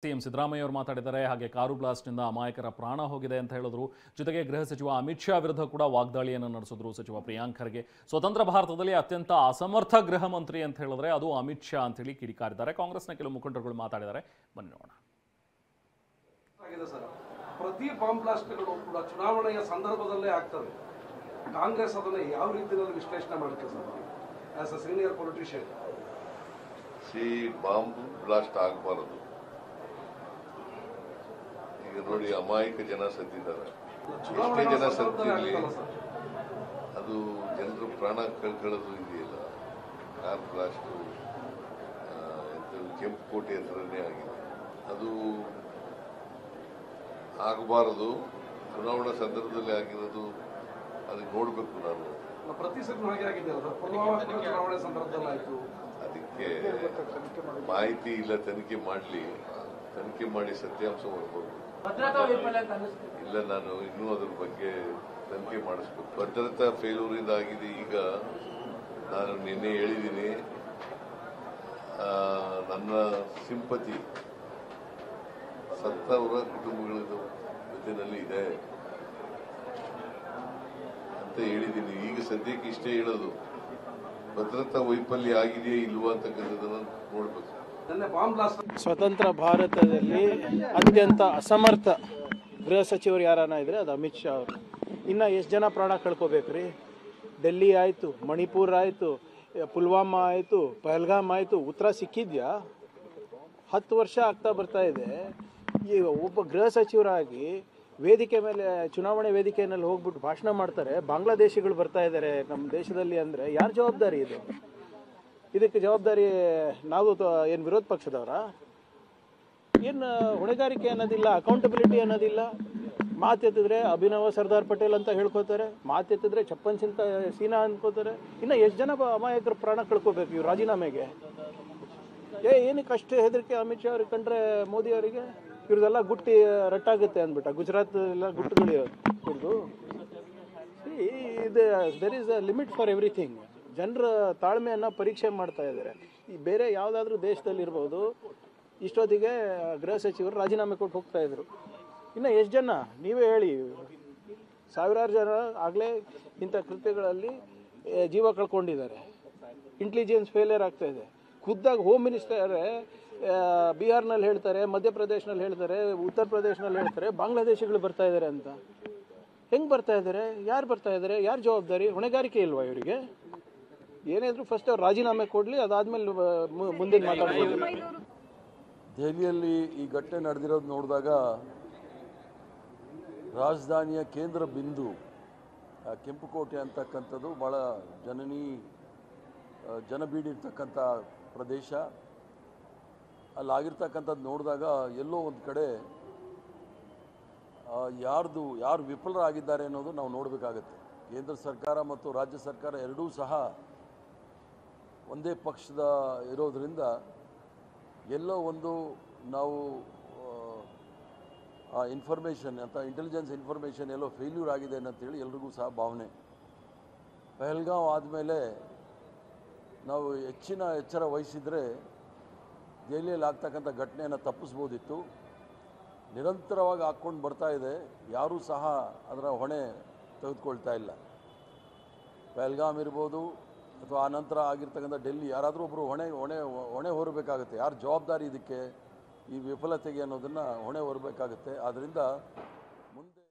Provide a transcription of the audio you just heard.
CM Siddaramaiah ಅವರು ಮಾತಾಡಿದ್ದಾರೆ. ಹಾಗೆ ಕಾರು ಬ್ಲಾಸ್ಟ್ನಿಂದ ಅಮಾಯಕರ ಪ್ರಾಣ ಹೋಗಿದೆ ಅಂತ ಹೇಳಿದ್ರು. ಜೊತೆಗೆ ಗೃಹ ಸಚಿವ ಅಮಿತ್ ಶಾ ವಿರುದ್ಧ ಕೂಡ ವಾಗ್ದಾಳಿಯನ್ನು ನಡೆಸಿದ್ರು ಸಚಿವ ಪ್ರಿಯಾಂಕ್ ಖರ್ಗೆ. ಸ್ವತಂತ್ರ ಭಾರತದಲ್ಲಿ ಅತ್ಯಂತ ಅಸಮರ್ಥ ಗೃಹ ಮಂತ್ರಿ ಅಂತ ಹೇಳಿದ್ರೆ ಅದು ಅಮಿತ್ ಶಾ ಅಂತ ಹೇಳಿ ಕಿಡಿಕಾರಿದ್ದಾರೆ. ಕಾಂಗ್ರೆಸ್ನ ಕೆಲವು ಮುಖಂಡರುಗಳು ಮಾತಾಡಿದ್ದಾರೆ, ಬನ್ನಿ ನೋಡೋಣ. ಪ್ರತಿ ಬಾಂಬ್ ಬ್ಲಾಸ್ಟ್ಗಳು ಕೂಡ ಚುನಾವಣೆಯ ಸಂದರ್ಭದಲ್ಲೇ ಆಗ್ತವೆ. ಕಾಂಗ್ರೆಸ್ ಅದನ್ನು ಯಾವ ರೀತಿಯಲ್ಲಿ ವಿಶ್ಲೇಷಣೆ ಮಾಡುತ್ತೆ sir as a senior politician? Bomb blast ಆಗಬಾರದು. ಈಗ ನೋಡಿ, ಅಮಾಯಕ ಜನ ಸತ್ತಿದ್ದಾರೆ. ಎಷ್ಟೇ ಜನ ಸತ್ತಿರಲಿ, ಅದು ಜನರು ಪ್ರಾಣ ಕಳ್ಕೊಳ್ಳೋದು ಇದೆಯಲ್ಲ. ಕಾರ್ ಬ್ಲಾಸ್ಟ್ ಕೆಂಪುಕೋಟೆ ಹತ್ರನೇ ಆಗಿದೆ. ಅದು ಆಗಬಾರದು. ಚುನಾವಣಾ ಸಂದರ್ಭದಲ್ಲಿ ಆಗಿರೋದು ಅದಕ್ಕೆ ನೋಡ್ಬೇಕು. ನಾನು ಪ್ರತಿ ಸಲ ಹಾಗೆ ಆಗಿದೆಯಲ್ಲ, ಪುಲ್ವಾಮಾ ಚುನಾವಣೆ ಸಂದರ್ಭದಲ್ಲಿ ಆಯ್ತು. ಅದಕ್ಕೆ ಮಾಹಿತಿ ಇಲ್ಲ, ತನಿಖೆ ಮಾಡಿ ಸತ್ಯಾಂಶ ಹೊರಬೋದು. ಇಲ್ಲ, ನಾನು ಇನ್ನೂ ಅದ್ರ ಬಗ್ಗೆ ತನಿಖೆ ಮಾಡಿಸ್ಬೇಕು. ಭದ್ರತಾ ಫೇಲ್ಯೂರಿಂದ ಆಗಿದೆ. ಈಗ ನಾನು ನಿನ್ನೆ ಹೇಳಿದ್ದೀನಿ, ನನ್ನ ಸಿಂಪತಿ ಸತ್ತವರ ಕುಟುಂಬಗಳ ಜೊತೆನಲ್ಲಿ ಇದೆ ಅಂತ ಹೇಳಿದ್ದೀನಿ. ಈಗ ಸದ್ಯಕ್ಕೆ ಇಷ್ಟೇ ಹೇಳೋದು. ಭದ್ರತಾ ವೈಫಲ್ಯ ಆಗಿದೆಯೇ ಇಲ್ವಾ ಅಂತಕ್ಕಂಥದ್ದನ್ನು ನೋಡ್ಬೇಕು. ಸ್ವತಂತ್ರ ಭಾರತದಲ್ಲಿ ಅತ್ಯಂತ ಅಸಮರ್ಥ ಗೃಹ ಸಚಿವರು ಯಾರನ್ನ ಇದ್ರೆ ಅದು ಅಮಿತ್ ಶಾ ಅವರು. ಇನ್ನು ಎಷ್ಟು ಜನ ಪ್ರಾಣ ಕಳ್ಕೋಬೇಕ್ರಿ? ಡೆಲ್ಲಿ ಆಯಿತು, ಮಣಿಪುರ ಆಯಿತು, ಪುಲ್ವಾಮಾ ಆಯಿತು, ಪಹಲ್ಗಾಮ್ ಆಯಿತು. ಉತ್ತರ ಸಿಕ್ಕಿದ್ಯಾ? 10 ವರ್ಷ ಆಗ್ತಾ ಬರ್ತಾ ಇದೆ. ಈಗ ಒಬ್ಬ ಗೃಹ ಸಚಿವರಾಗಿ ವೇದಿಕೆ ಮೇಲೆ, ಚುನಾವಣೆ ವೇದಿಕೆಯಲ್ಲಿ ಹೋಗ್ಬಿಟ್ಟು ಭಾಷಣ ಮಾಡ್ತಾರೆ. ಬಾಂಗ್ಲಾದೇಶಿಗಳು ಬರ್ತಾ ಇದ್ದಾರೆ ನಮ್ಮ ದೇಶದಲ್ಲಿ ಅಂದರೆ ಯಾರು ಜವಾಬ್ದಾರಿ ಇದು? ಇದಕ್ಕೆ ಜವಾಬ್ದಾರಿ ನಾವು ಏನು ವಿರೋಧ ಪಕ್ಷದವರ? ಏನು ಹೊಣೆಗಾರಿಕೆ ಅನ್ನೋದಿಲ್ಲ, ಅಕೌಂಟಬಿಲಿಟಿ ಅನ್ನೋದಿಲ್ಲ. ಮಾತೆತ್ತಿದ್ರೆ ಅಭಿನವ ಸರ್ದಾರ್ ಪಟೇಲ್ ಅಂತ ಹೇಳ್ಕೊತಾರೆ, ಮಾತೆತ್ತಿದ್ರೆ ಚಪ್ಪನ್ ಸಿಂತ ಸೀನಾ ಅನ್ಕೋತಾರೆ. ಇನ್ನು ಎಷ್ಟು ಜನ ಅಮಾಯಕರು ಪ್ರಾಣ ಕಳ್ಕೋಬೇಕು ಇವ್ರು ರಾಜೀನಾಮೆಗೆ? ಏನಕ್ಕೆ ಅಷ್ಟು ಹೆದರಿಕೆ ಅಮಿತ್ ಶಾ ಅವ್ರಿಗೆ ಕಂಡ್ರೆ ಮೋದಿ ಅವರಿಗೆ? ಇವ್ರದೆಲ್ಲ ಗುಟ್ಟಿ ರಟ್ಟಾಗುತ್ತೆ ಅಂದ್ಬಿಟ್ಟ ಗುಜರಾತ್ ಎಲ್ಲ ಗುಟ್ಟುಗಳು ಇವ್ರದ್ದು. ಇದು there is a limit for everything. ಜನರ ತಾಳ್ಮೆಯನ್ನು ಪರೀಕ್ಷೆ ಮಾಡ್ತಾ ಇದ್ದಾರೆ. ಈ ಬೇರೆ ಯಾವುದಾದ್ರೂ ದೇಶದಲ್ಲಿ ಇರ್ಬೋದು, ಇಷ್ಟೊತ್ತಿಗೆ ಗೃಹ ಸಚಿವರು ರಾಜೀನಾಮೆ ಕೊಟ್ಟು ಹೋಗ್ತಾ ಇದ್ರು. ಇನ್ನು ಎಷ್ಟು ಜನ ನೀವೇ ಹೇಳಿ? ಸಾವಿರಾರು ಜನ ಆಗಲೇ ಇಂಥ ಕೃತ್ಯಗಳಲ್ಲಿ ಜೀವ ಕಳ್ಕೊಂಡಿದ್ದಾರೆ. ಇಂಟೆಲಿಜೆನ್ಸ್ ಫೇಲಿಯರ್ ಆಗ್ತಾ ಇದೆ. ಖುದ್ದಾಗಿ ಹೋಮ್ ಮಿನಿಸ್ಟರ್ ಬಿಹಾರ್ನಲ್ಲಿ ಹೇಳ್ತಾರೆ, ಮಧ್ಯಪ್ರದೇಶನಲ್ಲಿ ಹೇಳ್ತಾರೆ, ಉತ್ತರ ಪ್ರದೇಶನಲ್ಲಿ ಹೇಳ್ತಾರೆ ಬಾಂಗ್ಲಾದೇಶಿಗಳು ಬರ್ತಾ ಇದ್ದಾರೆ ಅಂತ. ಹೆಂಗೆ ಬರ್ತಾ ಇದ್ದಾರೆ? ಯಾರು ಬರ್ತಾ ಇದ್ದಾರೆ? ಯಾರು ಜವಾಬ್ದಾರಿ? ಹೊಣೆಗಾರಿಕೆ ಇಲ್ವಾ ಇವರಿಗೆ? ಏನಾದರೂ ಫಸ್ಟ್ ಅವ್ರು ರಾಜೀನಾಮೆ ಕೊಡಲಿ, ಅದಾದ್ಮೇಲೆ ಮುಂದಿನ ಮಾತಾಡ್ಬೋದು. ದೆಹಲಿಯಲ್ಲಿ ಈ ಘಟನೆ ನಡೆದಿರೋದು ನೋಡಿದಾಗ ರಾಜಧಾನಿಯ ಕೇಂದ್ರ ಬಿಂದು ಕೆಂಪುಕೋಟೆ ಅಂತಕ್ಕಂಥದ್ದು ಭಾಳ ಜನಬೀಡಿರ್ತಕ್ಕಂಥ ಪ್ರದೇಶ. ಅಲ್ಲಾಗಿರ್ತಕ್ಕಂಥದ್ದು ನೋಡಿದಾಗ ಎಲ್ಲೋ ಒಂದು ಕಡೆ ಯಾರು ವಿಫಲರಾಗಿದ್ದಾರೆ ಅನ್ನೋದು ನಾವು ನೋಡಬೇಕಾಗತ್ತೆ. ಕೇಂದ್ರ ಸರ್ಕಾರ ಮತ್ತು ರಾಜ್ಯ ಸರ್ಕಾರ ಎರಡೂ ಸಹ ಒಂದೇ ಪಕ್ಷದ ಇರೋದರಿಂದ ಎಲ್ಲೋ ಒಂದು ನಾವು ಆ ಇನ್ಫಾರ್ಮೇಷನ್ ಅಂತ ಇಂಟೆಲಿಜೆನ್ಸ್ ಇನ್ಫಾರ್ಮೇಷನ್ ಎಲ್ಲೋ ಫೇಲ್ಯೂರ್ ಆಗಿದೆ ಅಂತೇಳಿ ಎಲ್ರಿಗೂ ಸಹ ಭಾವನೆ. ಪಹಲ್ಗಾಮ್ ಆದಮೇಲೆ ನಾವು ಹೆಚ್ಚಿನ ಎಚ್ಚರ ವಹಿಸಿದರೆ ದೆಹಲಿಯಲ್ಲಿ ಆಗ್ತಕ್ಕಂಥ ಘಟನೆಯನ್ನು ತಪ್ಪಿಸ್ಬೋದಿತ್ತು. ನಿರಂತರವಾಗಿ ಹಾಕ್ಕೊಂಡು ಬರ್ತಾ ಇದೆ, ಯಾರೂ ಸಹ ಅದರ ಹೊಣೆ ತೆಗೆದುಕೊಳ್ತಾ ಇಲ್ಲ. ಪಹಲ್ಗಾಮ್ ಇರ್ಬೋದು ಅಥವಾ ಆ ನಂತರ ಆಗಿರ್ತಕ್ಕಂಥ ಡೆಲ್ಲಿ, ಯಾರಾದರೂ ಒಬ್ಬರು ಹೊಣೆ ಹೊರಬೇಕಾಗುತ್ತೆ. ಯಾರು ಜವಾಬ್ದಾರಿ ಇದಕ್ಕೆ, ಈ ವಿಫಲತೆಗೆ ಅನ್ನೋದನ್ನು ಹೊಣೆ ಹೊರಬೇಕಾಗುತ್ತೆ. ಆದ್ದರಿಂದ ಮುಂದೆ